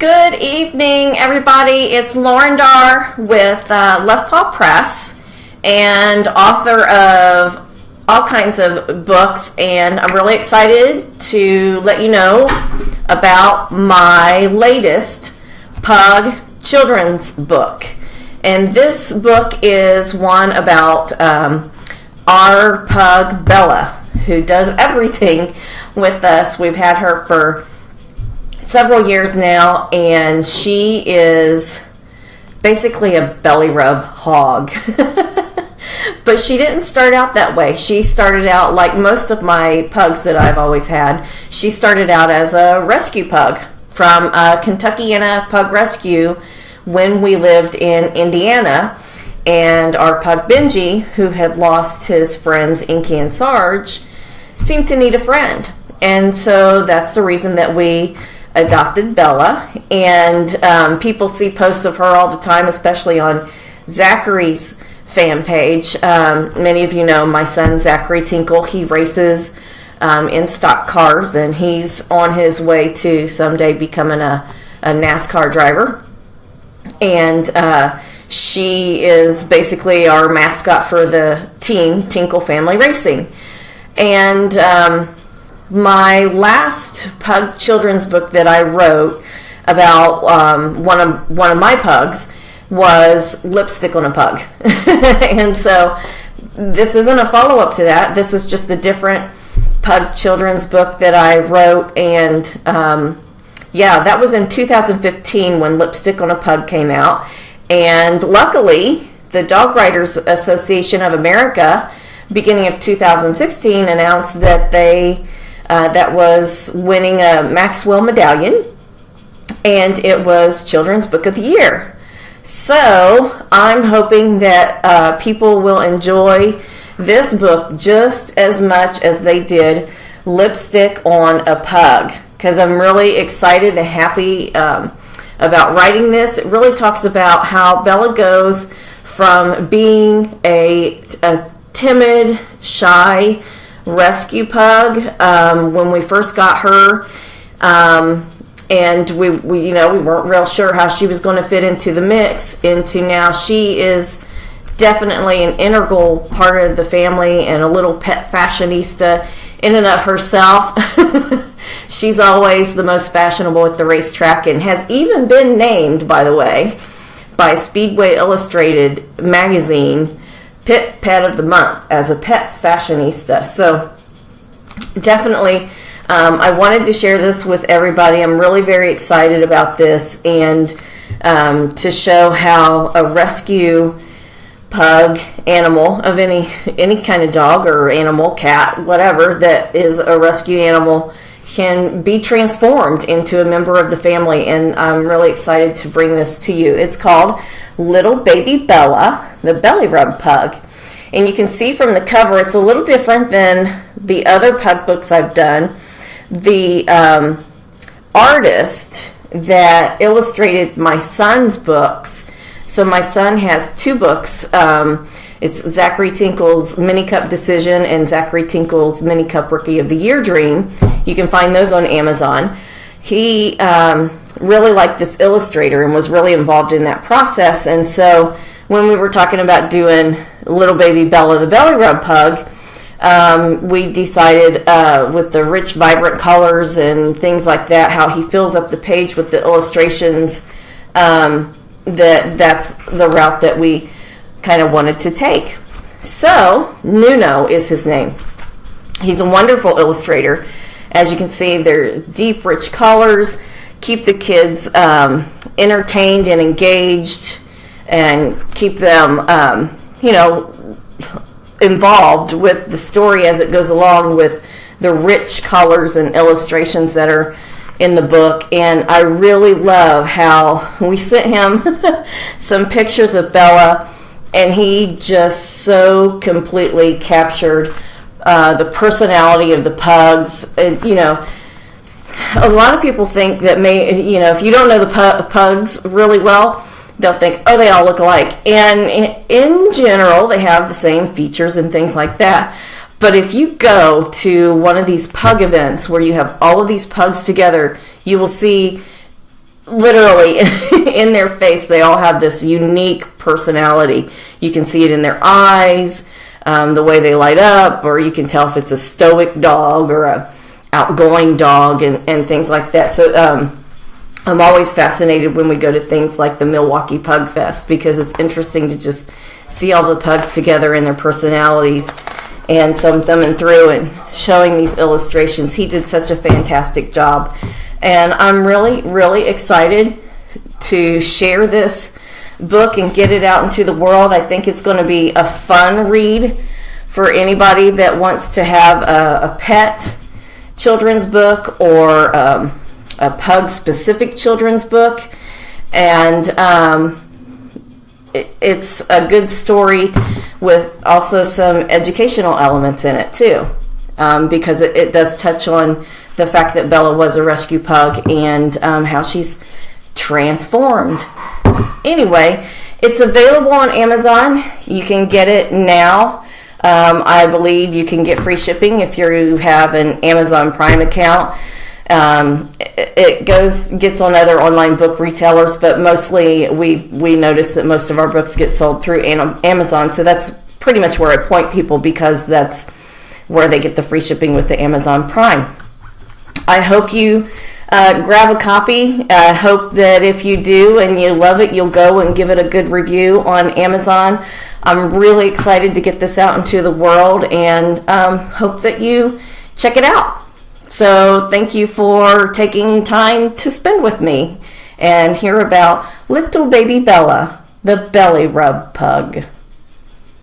Good evening, everybody. It's Lauren Dar with Left Paw Press and author of all kinds of books, and I'm really excited to let you know about my latest Pug children's book. And this book is one about our pug Bella, who does everything with us. We've had her for several years now, and she is basically a belly rub hog. But she didn't start out that way. She started out like most of my pugs that I've always had. She started out as a rescue pug from Kentuckiana Pug Rescue when we lived in Indiana, and our pug Benji, who had lost his friends Inky and Sarge, seemed to need a friend. And so that's the reason that we adopted Bella, and people see posts of her all the time, especially on Zachary's fan page. Many of you know my son Zachary Tinkle. He races in stock cars, and he's on his way to someday becoming a NASCAR driver. And she is basically our mascot for the team, Tinkle Family Racing. And my last pug children's book that I wrote about one of my pugs was Lipstick on a Pug. And so this isn't a follow-up to that. This is just a different pug children's book that I wrote. And that was in 2015 when Lipstick on a Pug came out. And luckily, the Dog Writers Association of America, beginning of 2016, announced that that was winning a Maxwell medallion, and it was Children's Book of the Year. So I'm hoping that people will enjoy this book just as much as they did Lipstick on a Pug, because I'm really excited and happy about writing this. It really talks about how Bella goes from being a timid, shy rescue pug when we first got her, and we weren't real sure how she was going to fit into the mix, into now she is definitely an integral part of the family and a little pet fashionista in and of herself. She's always the most fashionable at the racetrack, and has even been named, by the way, by Speedway Illustrated magazine Pet of the Month as a pet fashionista. So definitely I wanted to share this with everybody. I'm really very excited about this, and to show how a rescue pug animal of any kind of dog or animal, cat, whatever, that is a rescue animal can be transformed into a member of the family. And I'm really excited to bring this to you. It's called Little Baby Bella, the Belly Rub Pug. And you can see from the cover, it's a little different than the other pug books I've done. The artist that illustrated my son's books, so my son has two books. It's Zachary Tinkle's Mini Cup Decision and Zachary Tinkle's Mini Cup Rookie of the Year Dream. You can find those on Amazon. He really liked this illustrator and was really involved in that process. And so when we were talking about doing Little Baby Bella, the Belly Rub Pug, we decided with the rich, vibrant colors and things like that, how he fills up the page with the illustrations, that's the route that we kind of wanted to take. So Nuno is his name. He's a wonderful illustrator. As you can see, they're deep, rich colors, keep the kids entertained and engaged, and keep them, involved with the story as it goes along, with the rich colors and illustrations that are in the book. And I really love how we sent him some pictures of Bella, and he just so completely captured the personality of the pugs. And, a lot of people think that if you don't know the pugs really well, they'll think, oh, they all look alike. And in general, they have the same features and things like that. But if you go to one of these pug events where you have all of these pugs together, you will see literally in their face, they all have this unique personality. You can see it in their eyes, the way they light up, or you can tell if it's a stoic dog or a outgoing dog, and things like that. So I'm always fascinated when we go to things like the Milwaukee Pug Fest, because it's interesting to just see all the pugs together and their personalities. And so I'm thumbing through and showing these illustrations. He did such a fantastic job. And I'm really, really excited to share this book and get it out into the world. I think it's going to be a fun read for anybody that wants to have a pet children's book, or a pug-specific children's book. And it's a good story with also some educational elements in it too, because it does touch on the fact that Bella was a rescue pug, and how she's transformed. Anyway, it's available on Amazon. You can get it now. I believe you can get free shipping if you have an Amazon Prime account. It gets on other online book retailers, but mostly we notice that most of our books get sold through Amazon. So that's pretty much where I point people, because that's where they get the free shipping with the Amazon Prime. I hope you grab a copy. I hope that if you do and you love it, you'll go and give it a good review on Amazon. I'm really excited to get this out into the world, and hope that you check it out. So thank you for taking time to spend with me and hear about little baby Bella, the belly rub pug.